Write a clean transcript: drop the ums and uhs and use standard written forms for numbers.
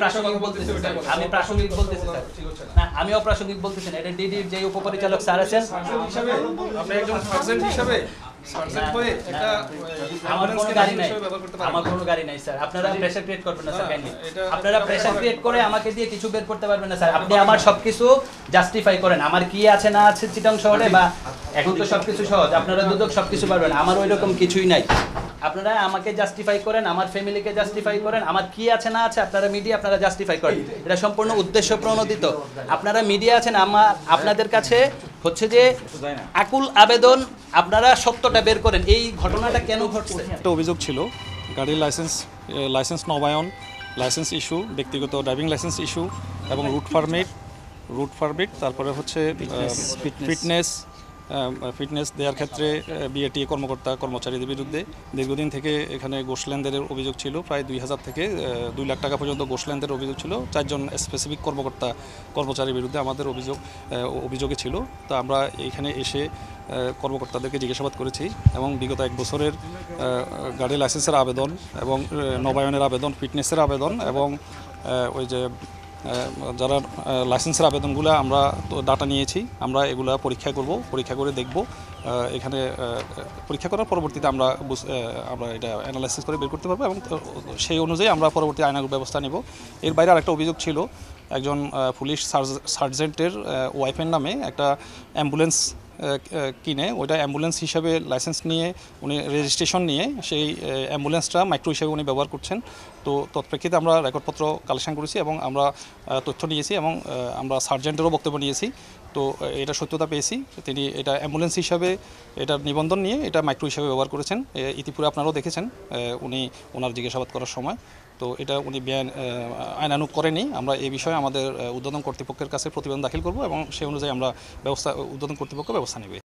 প্রাসঙ্গিক বলতেছি স্যার, আমি প্রাসঙ্গিক বলতেছি স্যার, না আমি অপ্রাসঙ্গিক বলতেছি না। এটা ডিডির যে উপপরিচালক স্যার আছেন, আপনি একজন সার্জেন্ট হিসেবে আমার কোনো গাড়ি নাই, আমার কোনো গাড়ি নাই স্যার। আপনারা প্রেসার ক্রিয়েট করবেন না স্যার, কাইন্ডলি আপনারা প্রেসার ক্রিয়েট করে আমাকে দিয়ে কিছু বের করতে পারবেন না স্যার। আপনি আমার সবকিছু জাস্টিফাই করেন, আমার কি আছে না আছে চিটাং শহরে, বা এখন তো সবকিছু সহজ, আপনারা দুদক সবকিছু পারবেন, আমার ওই রকম কিছুই নাই। আপনারা আমাকে জাস্টিফাই করেন, আমার ফ্যামিলিকে জাস্টিফাই করেন, আমার কি আছে না আছে আপনারা মিডিয়া আপনারা জাস্টিফাই করেন। এটা সম্পূর্ণ উদ্দেশ্য প্রণোদিত। আপনারা মিডিয়া আছেন, আপনাদের কাছে হচ্ছে যে আকুল আবেদন, আপনারা সত্যটা বের করেন, এই ঘটনাটা কেন ঘটছে। একটা অভিযোগ ছিল গাড়ির লাইসেন্স নবায়ন, লাইসেন্স ইস্যু, ব্যক্তিগত ড্রাইভিং লাইসেন্স ইস্যু এবং রুট পারমিট, তারপরে হচ্ছে ফিটনেস দেওয়ার ক্ষেত্রে বিএটিএ কর্মচারীদের বিরুদ্ধে দীর্ঘদিন থেকে এখানে ঘোষ লেনদেনের অভিযোগ ছিল। প্রায় 2000 থেকে 2 লাখ টাকা পর্যন্ত ঘোষ লেনদেনের অভিযোগ ছিল। 4 জন স্পেসিফিক কর্মচারীর বিরুদ্ধে আমাদের অভিযোগে ছিল। তো আমরা এখানে এসে কর্মকর্তাদেরকে জিজ্ঞাসাবাদ করেছি এবং বিগত 1 বছরের গাড়ি লাইসেন্সের আবেদন এবং নবায়নের আবেদন, ফিটনেসের আবেদন এবং ওই যে যারা লাইসেন্সের আবেদনগুলো আমরা ডাটা নিয়েছি, আমরা এগুলা পরীক্ষা করে দেখব। এখানে পরীক্ষা করার পরবর্তীতে আমরা এটা অ্যানালাইসিস করে বের করতে পারবো এবং সেই অনুযায়ী আমরা পরবর্তী আইনানুগ ব্যবস্থা নেব। এর বাইরে আরেকটা অভিযোগ ছিল, একজন পুলিশ সার্জেন্টের ওয়াইফের নামে একটা অ্যাম্বুলেন্স কিনে ওইটা অ্যাম্বুলেন্স হিসাবে লাইসেন্স নিয়ে উনি রেজিস্ট্রেশন নিয়ে সেই অ্যাম্বুলেন্সটা মাইক্রো হিসেবে উনি ব্যবহার করছেন। তো তৎপ্রেক্ষিতে আমরা রেকর্ডপত্র কালেকশন করেছি এবং আমরা তথ্য নিয়েছি এবং আমরা সার্জেন্টেরও বক্তব্য নিয়েছি। তো এটা সত্যতা পেয়েছি, তিনি এটা অ্যাম্বুলেন্স হিসাবে এটা নিবন্ধন নিয়ে এটা মাইক্রো হিসাবে ব্যবহার করেছেন। ইতিপূর্বে আপনারাও দেখেছেন উনি ওনার জিজ্ঞাসাবাদ করার সময়। তো এটা উনি আইনানুগ করেনি। আমরা এই বিষয়ে আমাদের ঊর্ধ্বতন কর্তৃপক্ষের কাছে প্রতিবেদন দাখিল করব এবং সেই অনুযায়ী আমরা ঊর্ধ্বতন কর্তৃপক্ষ ব্যবস্থা নেবে।